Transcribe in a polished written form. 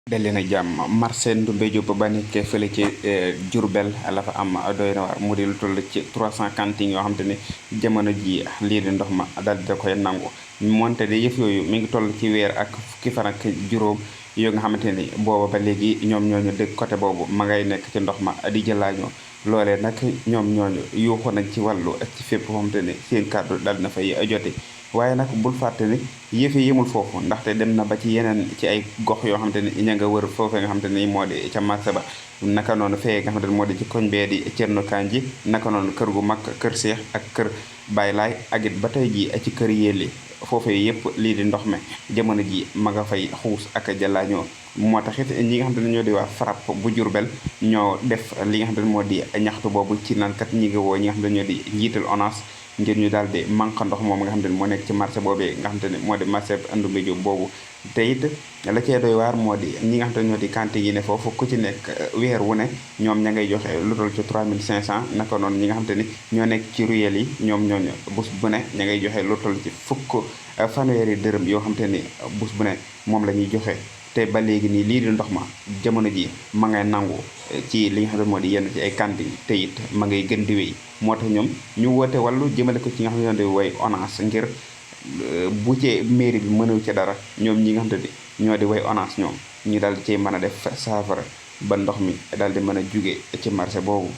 dalee na jàmm marché Ndoumbé Diop ba nekkee fële ci Diourbel la fa am doy na waar mu di lu toll ci 300 cantines yoo xam te ne jamono ji lii di ndox ma daal di koy nangu moonte de yëf yooyu mi ngi toll ci weer ak fukki fan ak juróom yoo nga xamante ni booba ba léegi ñoom ñooñu dëkk côté boobu ma ngay nekk ci ndox ma di jëlaañoo loolee nag ñoom ñooñu yuuxu nañ ci wàllu ci fépp xamante ne seen kàddu dal na fay jote waaye nag bul fàtte ni yëfe yemul foofu ndaxte dem na ba ci yeneen ci ay gox yoo xamante ni ña nga wër foofee nga xamante ni moo di ca marché ba naka noonu fee nga xamante ni moo di ci koñ bee di Cerno Kanji naka noonu kër gu mag kër Seex ak kër Baay Laay ak it ba tey ji ci kër Yelli foofee yëpp lii di ndox mi jamono ji ma nga fay xuus ak jàllaañoo moo tax it ñi nga xamante ne ñoo di waa FRAPP bu Jurbel ñoo def li nga xamante ne moo di ñaxtu boobu ci naan kat ñi nga woo ñi nga xamante ne ñoo di njiital ONAS ngir ñu daal di manque ndox moom nga xamante ne moo nekk ci marché boobee nga xamante ne moo di marché Ndoumbé Diop boobu te it la cee doy waar moo di ñi nga xamante ne ñoo di cantine yi ne foofu ku ci nekk weer wu ne ñoom ña ngay joxe lu toll ci 3500 naka noonu ñi nga xamante ni ñoo nekk ci ruyel yi ñoom ñooñu bus bu ne ña ngay joxe lu toll ci fanweeri dërëm yoo xamante ni bus bu ne moom la ñuy joxe te ba léegi nii lii di ndox ma jamono ji ma ngay nangu ci li nga xam ne moo di yenn ci ay cantine te it ma ngay gën di wéy moo tax ñoom ñu woote wàllu jëmale ko ci nga xam ne ñoo di woy ONAS ngir bu ci mairie bi mënew ci dara ñoom ñi nga xam ne ñoo di woy ONAS ñoom ñu daal di cee mën a def saafara ba ndox mi daal di mën a jóge ci marché boobu